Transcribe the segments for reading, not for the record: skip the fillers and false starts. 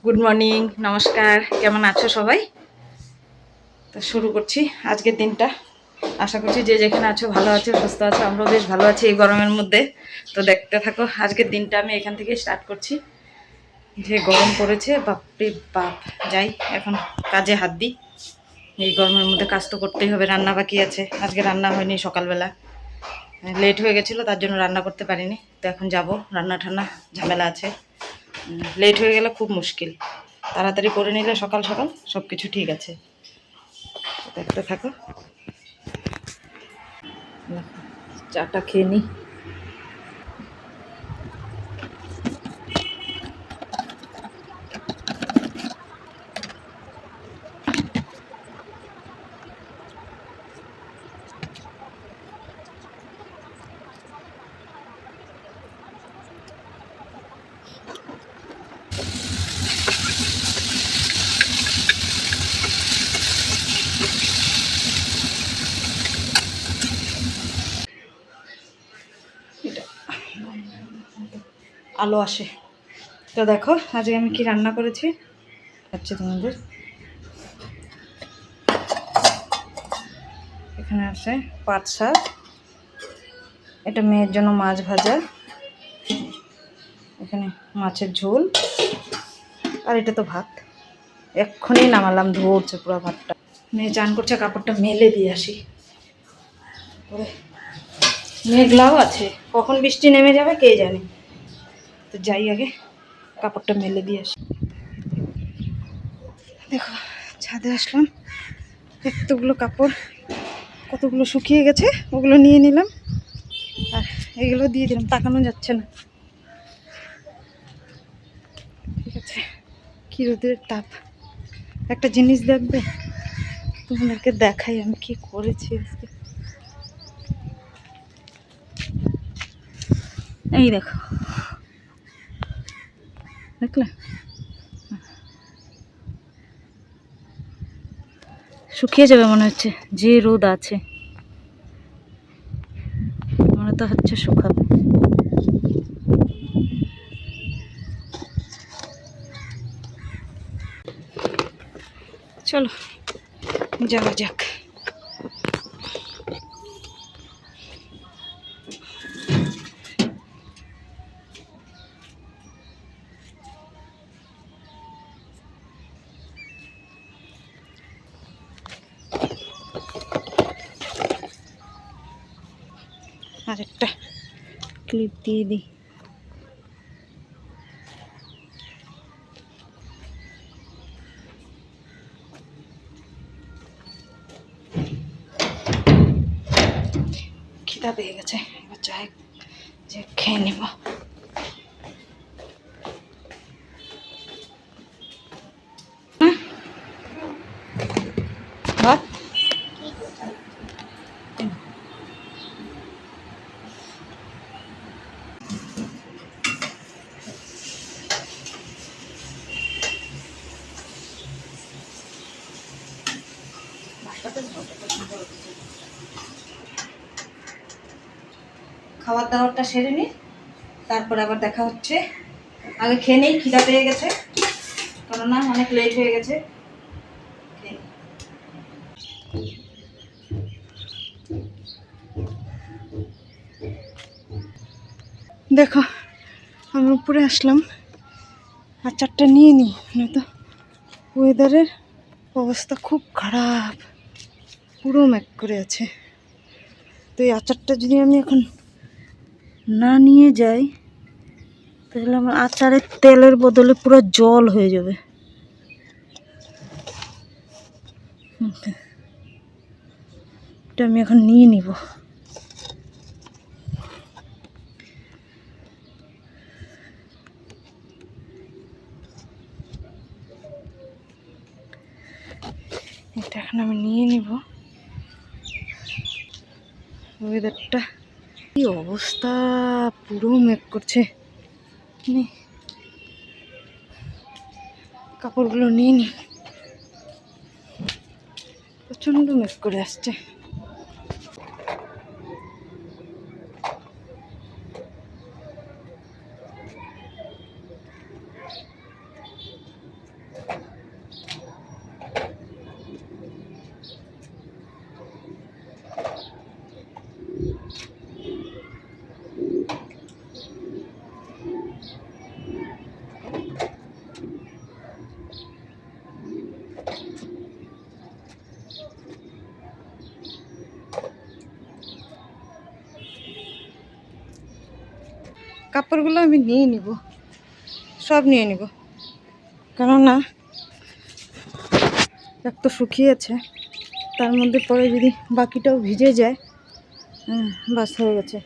Good morning, নমস্কার। কেমন আছো সবাই? তো শুরু করছি আজকের দিনটা। আশা করছি যে যেখানে আছো ভালো আছো, সুস্থ আছো। আমরাও বেশ ভালো আছি এই গরমের মধ্যে। তো দেখতে থাকো আজকের দিনটা। আমি এখান থেকে স্টার্ট করছি। যে গরম পড়েছে, বাপরে বাপ। যাই এখন কাজে হাত দিই। এই গরমের মধ্যে কাজ তো করতেই হবে। রান্না বাকি আছে, আজকে রান্না হয়নি। সকালবেলা লেট হয়ে গেছিলো, তার জন্য রান্না করতে পারিনি। তো এখন যাব, রান্না ঠান্না ঝামেলা আছে। লেট হয়ে গেলে খুব মুশকিল। তাড়াতাড়ি করে নিলে সকাল সকাল সব কিছু ঠিক আছে। দেখতে থাকো। চাটা খেয়ে নিই। এটা আলো আসে। তো দেখো আজকে আমি কি রান্না করেছি হচ্ছে তোমাদের। এখানে আছে পাট শাক, এটা মেয়ের জন্য মাছ ভাজা, এখানে মাছের ঝোল, আর এটা তো ভাত। এক্ষুনি নামালাম, ধরছে পুরো ভাতটা। মেয়ে চান করছে, কাপড়টা মেলে দিয়ে আসি। মেঘলাও আছে, কখন বৃষ্টি নেমে যাবে কে জানে। তো যাই আগে কাপড়টা মেলে দিয়ে আসি। দেখো ছাদে আসলাম, এতগুলো কাপড় কতগুলো শুকিয়ে গেছে, ওগুলো নিয়ে নিলাম আর এগুলো দিয়ে দিলাম। তাকানো যাচ্ছে না, ঠিক আছে। কী রোদের তাপ। একটা জিনিস দেখবে, তোমাদেরকে দেখাই আমি কি করেছি আজকে। এই দেখো, দেখলে শুকিয়ে যাবে মনে হচ্ছে, যে রোদ আছে মনে তো হচ্ছে শুকাবে। চলো যাওয়া যাক। আরেকটা ক্লিপ দিয়ে দিই। খিদা পেয়ে গেছে, এবার চাই যে খেয়ে নেব। ভাত খাবার দাবারটা সেরে নিই, তারপর আবার দেখা হচ্ছে। আগে খেয়ে নেই, খিদা পেয়ে গেছে, কেননা অনেক লেট হয়ে গেছে। দেখো আমি উপরে আসলাম, আচারটা নিয়ে নিই, নয়তো ওয়েদারের অবস্থা খুব খারাপ, পুরো ম্যাক করে আছে। তো এই আচারটা যদি আমি এখন না নিয়ে যাই, তাহলে আমার আচারের তেলের বদলে পুরো জল হয়ে যাবে। এটা আমি এখন নিয়ে নিব। এটা এখন আমি নিয়ে নিব। ওয়েদারটা কি অবস্থা, পুরো মেঘ করছে। কাপড়গুলো নিয়ে নি, প্রচন্ড মেঘ করে আসছে। কাপড়গুলো আমি নিয়ে নিব, সব নিয়ে নিব, কেননা এক তো শুকিয়েছে, তার মধ্যে পরে যদি বাকিটাও ভিজে যায়, বাস হয়ে গেছে।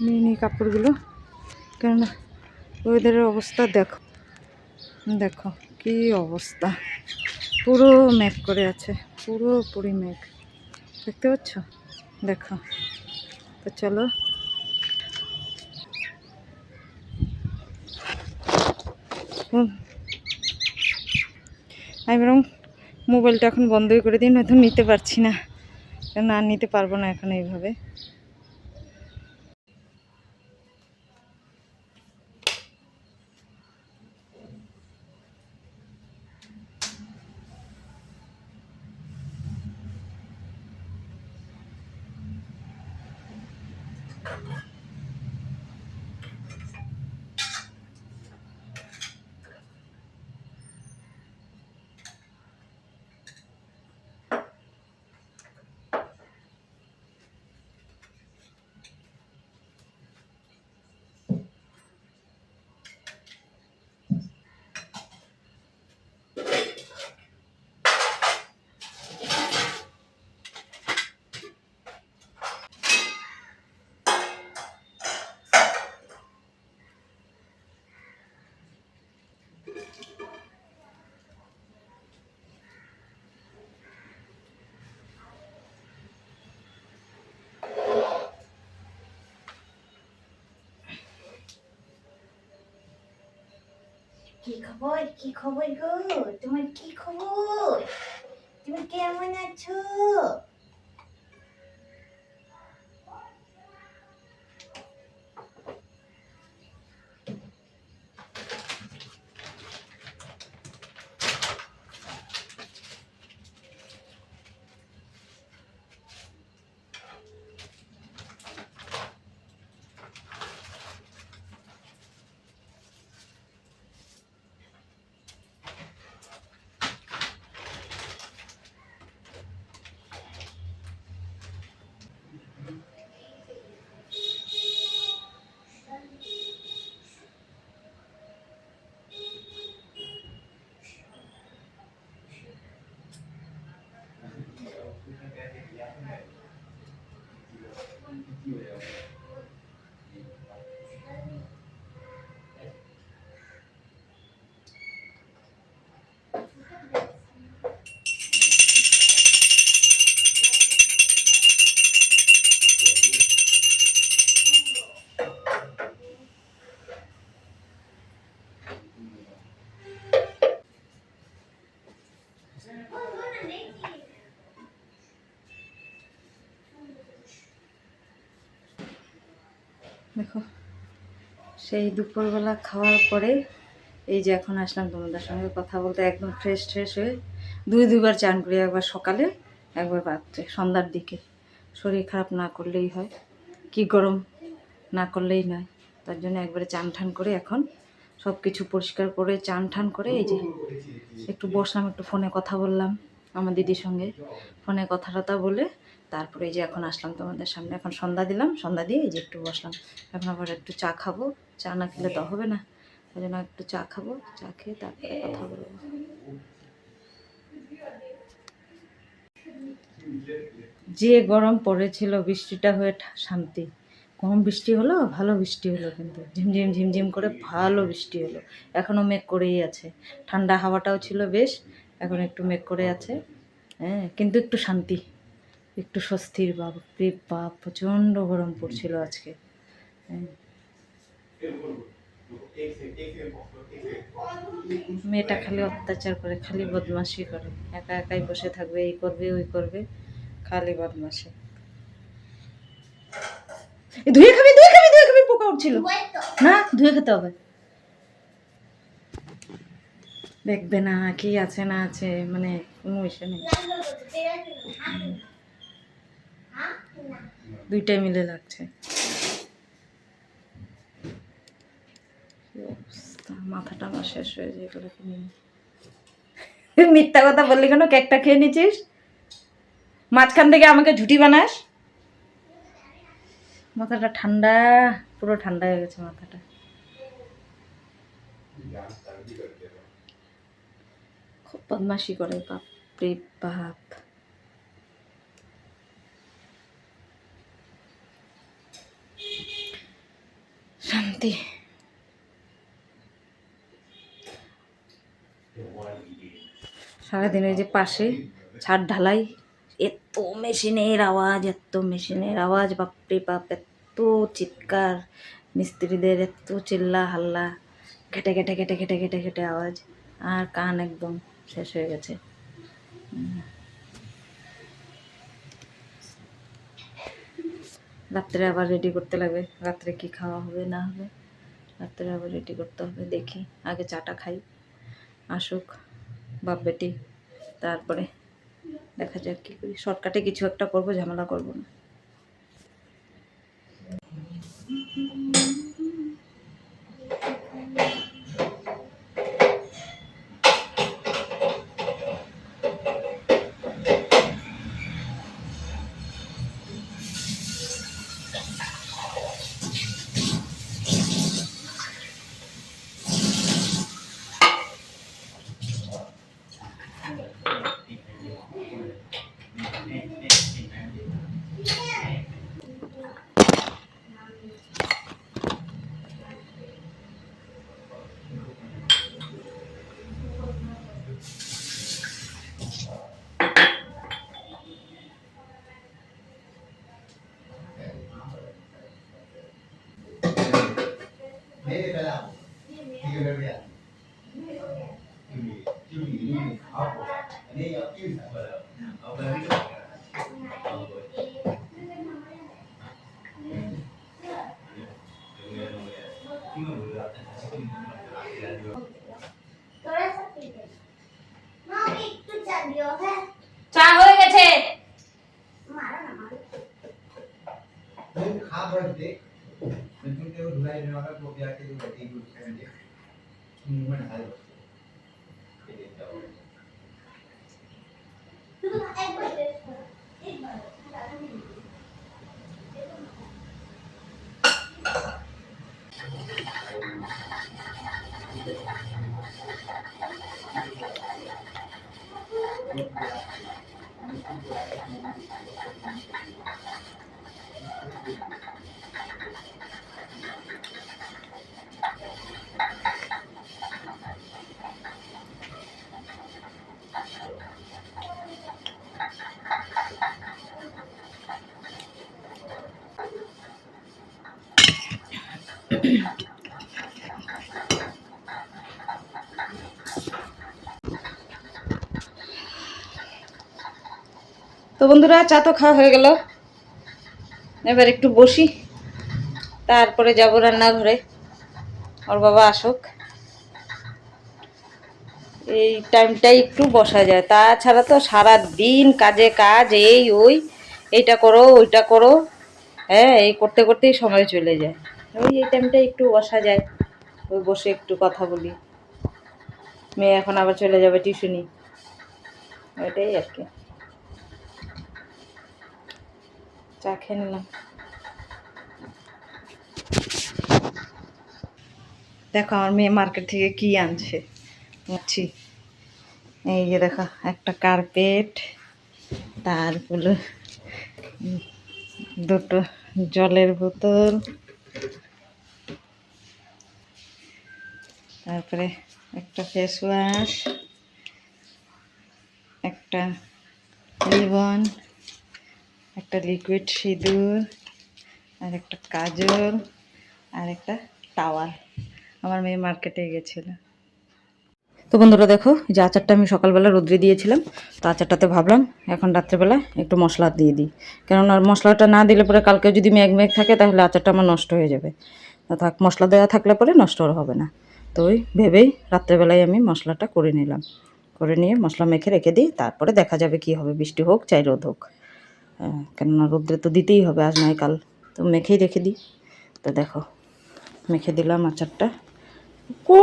নিয়ে নিই কাপড়গুলো, কেননা ওয়েদারের অবস্থা দেখো, দেখো কি অবস্থা, পুরো মেঘ করে আছে, পুরোপুরি মেঘ, দেখতে পাচ্ছ? দেখো, তো চলো আমি বরং মোবাইলটা এখন বন্ধই করে দিই, নয়তো নিতে পারছি না, কেন আর নিতে পারবো না এখন এইভাবে। কি খবর, কি খবর গো, তোমার কি খবর, তুমি কেমন আছো? দেখো, সেই দুপুরবেলা খাওয়ার পরে এই যে এখন আসলাম তোমাদের সঙ্গে কথা বলতে, একদম ফ্রেশ ট্রেশ হয়ে দুইবার চান করি, একবার সকালে একবার রাত্রে সন্ধ্যার দিকে। শরীর খারাপ না করলেই হয়, কি গরম না করলেই নয়, তার জন্য একবারে চান ঠান করে এখন সব কিছু পরিষ্কার করে চান ঠান করে এই যে একটু বসলাম, একটু ফোনে কথা বললাম আমার দিদির সঙ্গে, ফোনে কথা টথা বলে তারপরে এই যে এখন আসলাম তোমাদের সামনে। এখন সন্ধ্যা দিলাম, সন্ধ্যা দিয়ে এই যে একটু বসলাম, এখন আবার একটু চা খাবো, চা না খেলে তো হবে না, ওই জন্য একটু চা খাবো, চা খেয়ে তারপরে কথা বলবো। যে গরম পড়েছিল, বৃষ্টিটা হয়ে শান্তি, কম বৃষ্টি হলো, ভালো বৃষ্টি হলো, কিন্তু ঝিমঝিম ঝিমঝিম করে ভালো বৃষ্টি হলো। এখনও মেঘ করেই আছে, ঠান্ডা হাওয়াটাও ছিল বেশ, এখন একটু মেঘ করে আছে, হ্যাঁ, কিন্তু একটু শান্তি, একটু স্বস্তির ভাব। বাপ প্রচণ্ড গরম পড়ছিল আজকে, হ্যাঁ। মেয়েটা খালি অত্যাচার করে, খালি বদমাশি করে, একা একাই বসে থাকবে, এই করবে ওই করবে, খালি বদমাশি। ধুয়ে খাবি, ধুয়ে খাবি, ধুয়ে খাবি, পোকা উঠছিল না, ধুয়ে খেতে হবে। দেখবে না কি আছে না আছে, মানে কোনো ইসে নেই, দুইটাই মিলে লাগছে। মাথাটা আমার শেষ হয়ে যায় এগুলো কিনে। মিথ্যা কথা বললি কেন? কেকটা খেয়ে নিচ্ছিস, মাঝখান থেকে আমাকে ঝুটি বানাস। মাথাটা ঠান্ডা, পুরো ঠান্ডা হয়ে গেছে মাথাটা। খুব বদমাশি করে, বাপ রে বাপ। শান্তি। সারাদিন ওই যে পাশে ছাদ ঢালাই, এত মেশিনের আওয়াজ, এত মেশিনের আওয়াজ, বাপরে বাপ, এত চিৎকার মিস্ত্রিদের, এত চিল্লা হাল্লা, ঘেটে ঘেটে ঘেটে ঘেটে ঘেটে ঘেটে আওয়াজ, আর কান একদম শেষ হয়ে গেছে। রাত্রে আবার রেডি করতে লাগবে, রাত্রে কি খাওয়া হবে না হবে, রাত্রে আবার রেডি করতে হবে। দেখি আগে চাটা খাই, আসুক বাপ বেটি, তারপরে দেখা যাক কী করি। শর্টকাটে কিছু একটা করবো, ঝামেলা করবো না। চা হয়ে গেছে। তো বন্ধুরা, চা তো খাওয়া হয়ে গেল, এবার একটু বসি, তারপরে যাব রান্নাঘরে। ওর বাবা আসুক, এই টাইমটাই একটু বসা যায়, তাছাড়া তো সারা দিন কাজে কাজ, এই ওই, এইটা করো ওইটা করো, হ্যাঁ, এই করতে করতেই সময় চলে যায়। ওই এই টাইমটা একটু বসা যায়, ওই বসে একটু কথা বলি। মেয়ে এখন আবার চলে যাবে টিউশনি, ওইটাই আর কি। চা খেয়ে নিলাম। দেখো আমার মেয়ে মার্কেট থেকে কি আনছে, বুঝছি। এই যে দেখো, একটা কার্পেট, তারপরে দুটো জলের বোতল, তারপরে একটা ফেস ওয়াশ, একটা রিবন, একটা লিকুইড সিঁদুর, আর একটা কাজল, আর একটা টাওয়াল। আমার মেয়ে মার্কেটে গেছিল। তো বন্ধুরা দেখো, যে আচারটা আমি সকালবেলা রোদ্রে দিয়েছিলাম, তো আচারটাতে ভাবলাম এখন রাত্রেবেলা একটু মশলা দিয়ে দিই, কেননা মশলাটা না দিলে পরে কালকে যদি মেঘ মেঘ থাকে তাহলে আচারটা আমার নষ্ট হয়ে যাবে। থাক, মশলা দেওয়া থাকলে পরে নষ্ট হবে না। তো ওই ভেবেই রাত্রেবেলায় আমি মশলাটা করে নিলাম, করে নিয়ে মশলা মেখে রেখে দিই, তারপরে দেখা যাবে কি হবে, বৃষ্টি হোক চাই রোদ হোক। কেননা রোদ্রে তো দিতেই হবে, আজ নয় কাল, তো মেখেই রেখে দিই। তো দেখো মেখে দিলাম আচারটা, কো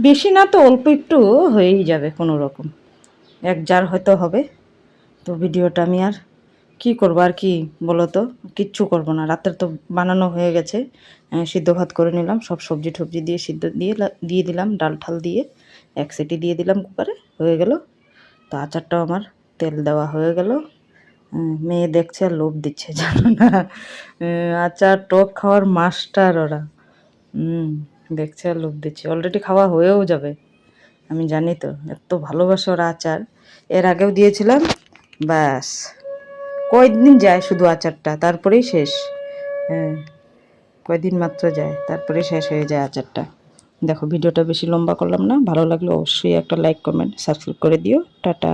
বেশি না তো অল্প একটু হয়েই যাবে কোনো রকম, এক জার হয়তো হবে। তো ভিডিওটা আমি আর কি করবো, আর কি বলো তো, কিচ্ছু করব না, রাতের তো বানানো হয়ে গেছে। সিদ্ধ ভাত করে নিলাম, সব সবজি টবজি দিয়ে সিদ্ধ দিয়ে দিলাম, ডাল ঠাল দিয়ে 1 সিটি দিয়ে দিলাম কুকারে, হয়ে গেল। তো আচারটাও আমার তেল দেওয়া হয়ে গেল। মেয়ে দেখছে আর লোভ দিচ্ছে, জানো না, আচার টক খাওয়ার মাস্টার ওরা। দেখছে আর লোভ দিচ্ছে, অলরেডি খাওয়া হয়েও যাবে, আমি জানি তো, এত ভালোবাসে ওরা আচার। এর আগেও দিয়েছিলাম, ব্যাস কয়েকদিন যায় শুধু আচারটা, তারপরেই শেষ। হ্যাঁ, কয়দিন মাত্র যায়, তারপরেই শেষ হয়ে যায় আচারটা। দেখো ভিডিওটা বেশি লম্বা করলাম না, ভালো লাগলে অবশ্যই একটা লাইক কমেন্ট সাবস্ক্রাইব করে দিও। টাটা।